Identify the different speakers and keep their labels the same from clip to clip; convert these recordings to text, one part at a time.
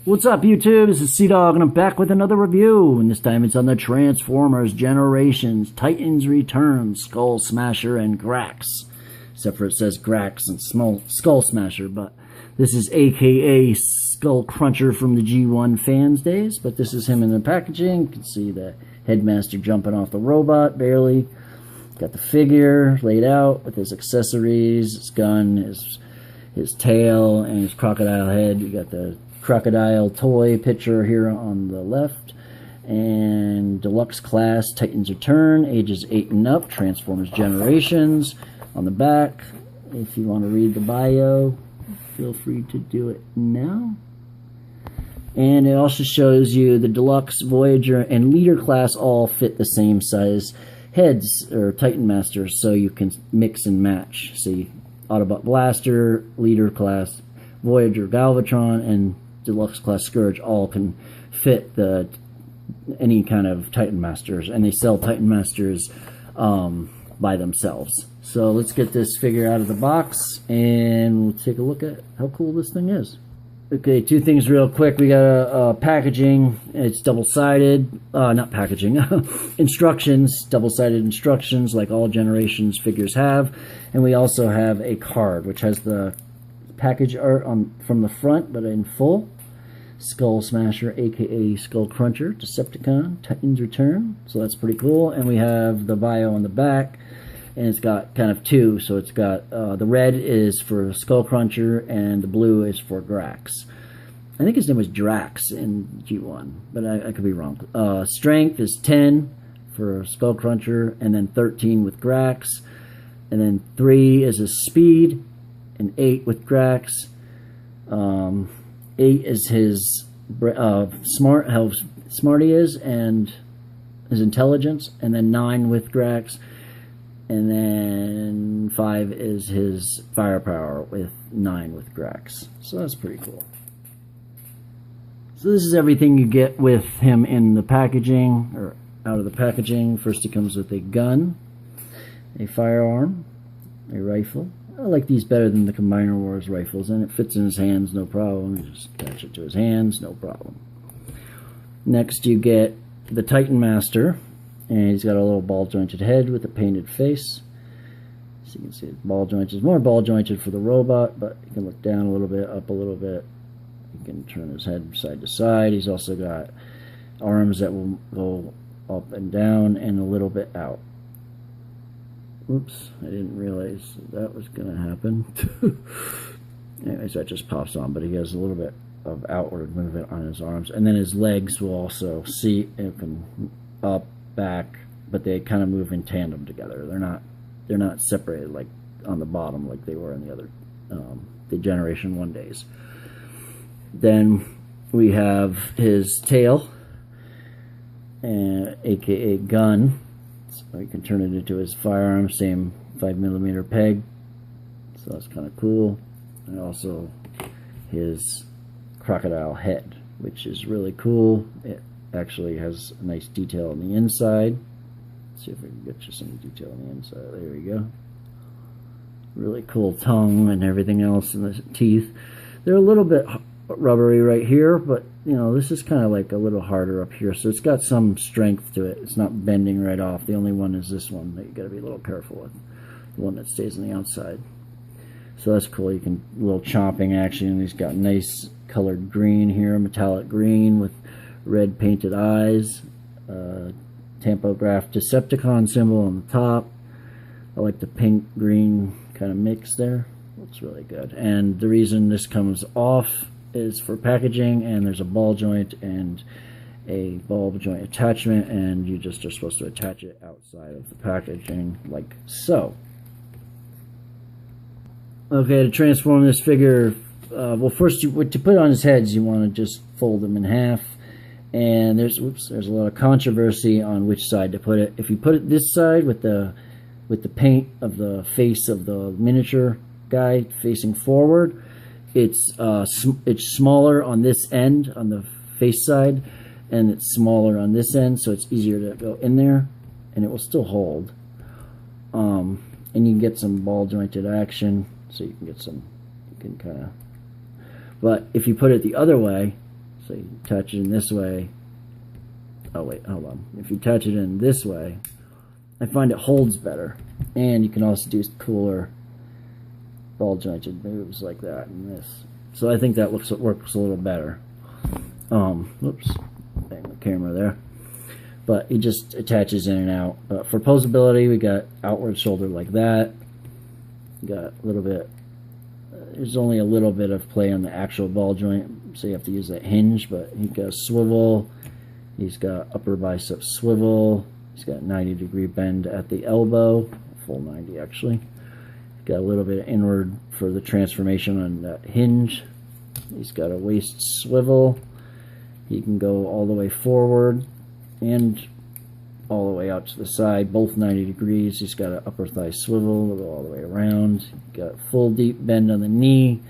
Speaker 1: What's up, YouTube? This is Sea-Dog, and I'm back with another review. And this time it's on the Transformers Generations Titans Return Skull Smasher and Grax. Except for it says Grax and Skull Smasher, but this is aka Skull Cruncher from the G1 fans days. But this is him in the packaging. You can see the headmaster jumping off the robot, barely. Got the figure laid out with his accessories, his gun, his tail, and his crocodile head. You got the crocodile toy picture here on the left, and deluxe class Titans Return, ages 8 and up, Transformers Generations on the back. If you want to read the bio, feel free to do it now. And it also shows you the deluxe, Voyager, and leader class all fit the same size heads or Titan Masters, so you can mix and match. See, Autobot Blaster, leader class Voyager Galvatron, and deluxe class Scourge all can fit any kind of Titan Masters, and they sell Titan Masters by themselves. So let's get this figure out of the box and we'll take a look at how cool this thing is. Okay, two things real quick. We got a packaging. It's double-sided. Not packaging. Instructions. Double-sided instructions like all Generations figures have. And we also have a card which has the package art from the front, but in full. Skull Smasher, aka Skull Cruncher, Decepticon, Titans Return. So that's pretty cool. And we have the bio on the back. And it's got kind of two, so it's got the red is for Skull Cruncher and the blue is for Grax. I think his name was Drax in G1, but I could be wrong. Strength is 10 for Skull Cruncher, and then 13 with Grax, and then 3 is his speed, and 8 with Grax. 8 is his how smart he is and his intelligence, and then 9 with Grax. And then 5 is his firepower with 9 with Grax. So that's pretty cool. So this is everything you get with him in the packaging, or out of the packaging. First he comes with a gun, a firearm, a rifle. I like these better than the Combiner Wars rifles, and it fits in his hands no problem. You just attach it to his hands, no problem. Next you get the Titan Master. And he's got a little ball-jointed head with a painted face. So you can see his ball joints is more ball-jointed for the robot, but you can look down a little bit, up a little bit. You can turn his head side to side. He's also got arms that will go up and down and a little bit out. Oops, I didn't realize that was going to happen. Anyways, that just pops on, but he has a little bit of outward movement on his arms. And then his legs will also see it can up, back, but they kind of move in tandem together. They're not separated like on the bottom like they were in the other the Generation 1 days. Then we have his tail, aka gun, so you can turn it into his firearm, same 5mm peg, so that's kind of cool. And also his crocodile head, which is really cool. It actually has a nice detail on the inside. Let's see if we can get you some detail on the inside. There we go. Really cool tongue and everything else in the teeth. They're a little bit rubbery right here, but you know, this is kind of like a little harder up here, so it's got some strength to it. It's not bending right off. The only one is this one that you got to be a little careful with, the one that stays on the outside. So that's cool. You can a little chomping action, and he's got nice colored green here, metallic green with red painted eyes, tampograph Decepticon symbol on the top. I like the pink green kind of mix there. Looks really good. And the reason this comes off is for packaging, and there's a ball joint and a ball joint attachment, and you just are supposed to attach it outside of the packaging like so. Okay, to transform this figure, well, first to put on his heads, you want to just fold them in half. And there's a lot of controversy on which side to put it. If you put it this side with the paint of the face of the miniature guy facing forward, it's smaller on this end, on the face side, and it's smaller on this end, so it's easier to go in there, and it will still hold. And you can get some ball jointed action, so you can get some, you can kind of. But if you put it the other way, So you attach it in this way. Oh wait, hold on. If you attach it in this way, I find it holds better. And you can also do cooler ball jointed moves like that and this. So I think that works a little better. Whoops, bang the camera there. But it just attaches in and out. For posability, we got outward shoulder like that. We got a little bit. There's only a little bit of play on the actual ball joint, so you have to use that hinge. But he's got a swivel. He's got upper bicep swivel. He's got 90-degree bend at the elbow, full 90 actually. Got a little bit of inward for the transformation on that hinge. He's got a waist swivel. He can go all the way forward and all the way out to the side, both 90 degrees. He's got an upper thigh swivel, go all the way around. Got full deep bend on the knee,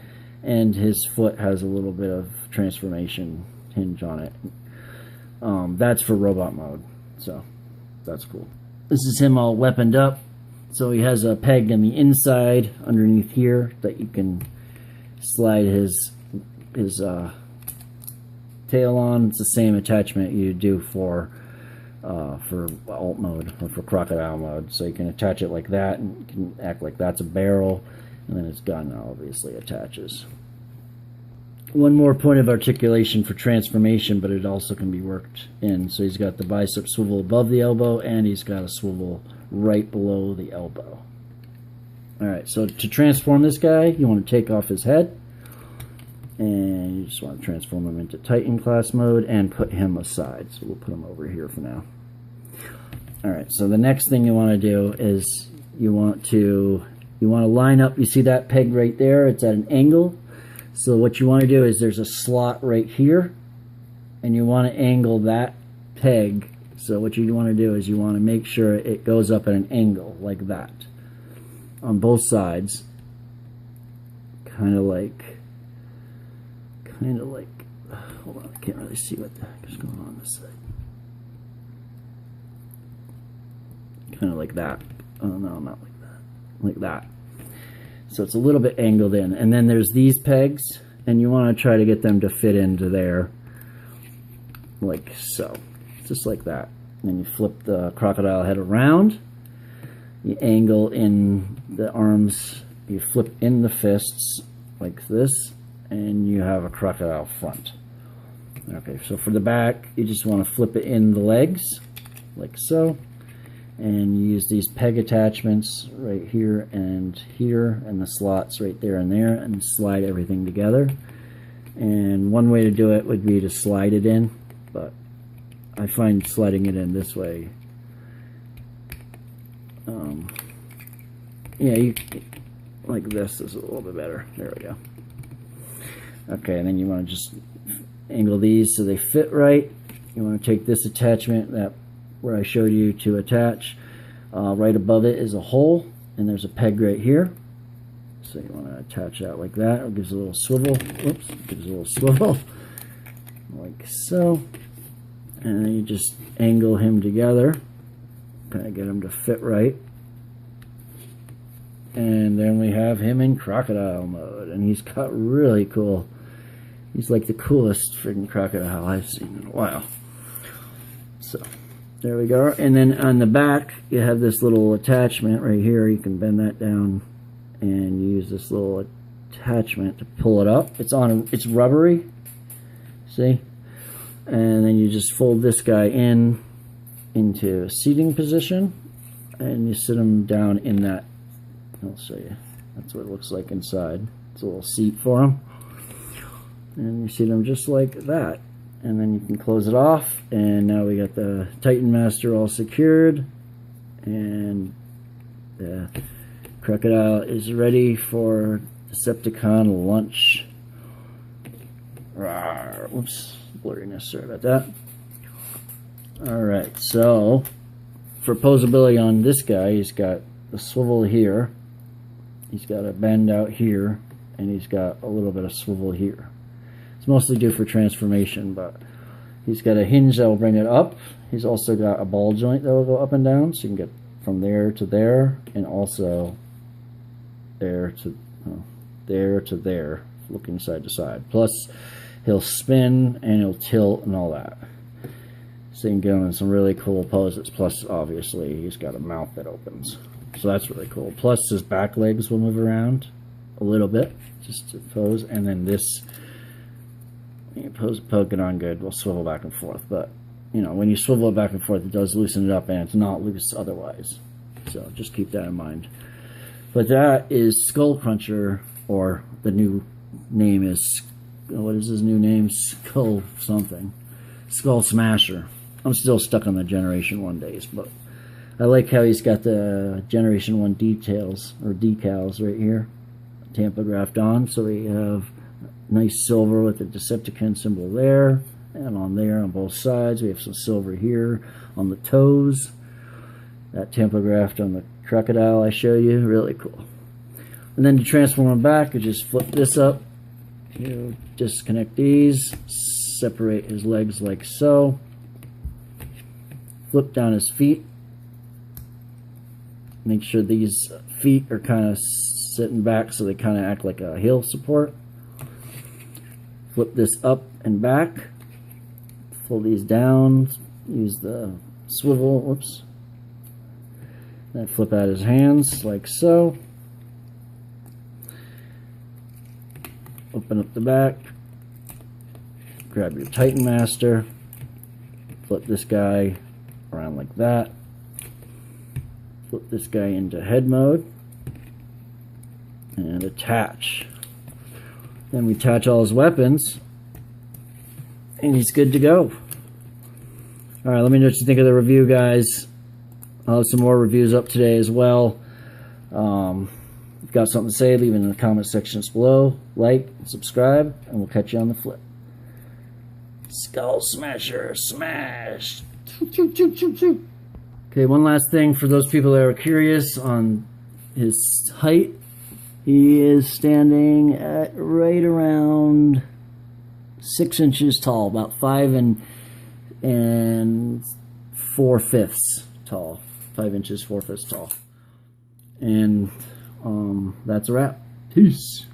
Speaker 1: and his foot has a little bit of transformation hinge on it. That's for robot mode, so that's cool. This is him all weaponed up. So he has a peg on the inside underneath here that you can slide his tail on. It's the same attachment you do for alt mode or for crocodile mode. So you can attach it like that, and you can act like that's a barrel, and then his gun obviously attaches. One more point of articulation for transformation, but it also can be worked in. So he's got the bicep swivel above the elbow, and he's got a swivel right below the elbow. Alright, so to transform this guy, you want to take off his head, and you just want to transform him into Titan class mode and put him aside. So we'll put him over here for now. Alright, so the next thing you want to do is you want to line up. You see that peg right there? It's at an angle. So what you want to do is there's a slot right here, and you want to angle that peg. So what you want to do is you want to make sure it goes up at an angle like that on both sides, kind of like hold on, I can't really see what the heck is going on this side. Kind of like that. Oh no, not like that. Like that. So it's a little bit angled in, and then there's these pegs, and you want to try to get them to fit into there like so, just like that. And then you flip the crocodile head around, you angle in the arms, you flip in the fists like this, and you have a crocodile front. Okay, so for the back, you just want to flip it in the legs like so, and you use these peg attachments right here and the slots right there and there, and slide everything together. And one way to do it would be to slide it in, but I find sliding it in this way, yeah, like this is a little bit better. There we go. Okay, and then you want to just angle these so they fit right. You want to take this attachment that where I showed you to attach. Right above it is a hole, and there's a peg right here. So you want to attach that like that. It gives a little swivel. Oops, gives a little swivel like so. And then you just angle him together, kind of get him to fit right. And then we have him in crocodile mode, and he's got really cool. He's like the coolest freaking crocodile I've seen in a while. So there we go. And then on the back, you have this little attachment right here. You can bend that down and use this little attachment to pull it up. It's rubbery. See? And then you just fold this guy into a seating position, and you sit him down in that. I'll show you. That's what it looks like inside. It's a little seat for him. And you seat him just like that. And then you can close it off, and now we got the Titan Master all secured, and the crocodile is ready for Decepticon lunch. Rawr. Whoops, blurriness, sorry about that. Alright, so for posability on this guy, he's got the swivel here, he's got a bend out here, and he's got a little bit of swivel here. It's mostly due for transformation, but he's got a hinge that will bring it up. He's also got a ball joint that will go up and down, so you can get from there to there, and also there to there, looking side to side. Plus, he'll spin and he'll tilt and all that. So you can get him in some really cool poses. Plus, obviously, he's got a mouth that opens. So that's really cool. Plus, his back legs will move around a little bit, just to pose. And then this, you poke it on good, will swivel back and forth. But, you know, when you swivel it back and forth, it does loosen it up, and it's not loose otherwise. So just keep that in mind. But that is Skull Cruncher, or the new name is, what is his new name? Skull something. Skull Smasher. I'm still stuck on the Generation 1 days, but I like how he's got the Generation 1 details, or decals right here, tampographed on. So we have nice silver with the Decepticon symbol there, and on there on both sides. We have some silver here on the toes. That tampographed on the crocodile I show you, really cool. And then to transform him back, you just flip this up, you disconnect these, separate his legs like so, flip down his feet, make sure these feet are kind of sitting back so they kind of act like a heel support. Flip this up and back, pull these down, use the swivel, whoops, then flip out his hands like so. Open up the back, grab your Titan Master, flip this guy around like that, flip this guy into head mode, and attach. Then we attach all his weapons, and he's good to go. Alright, let me know what you think of the review, guys. I'll have some more reviews up today as well. If you've got something to say, leave it in the comment sections below. Like, subscribe, and we'll catch you on the flip. Skull Smasher, smash! Okay, one last thing for those people that are curious on his height. He is standing at right around 6 inches tall, about 5 4/5 tall. 5 inches 4/5 tall. And that's a wrap. Peace.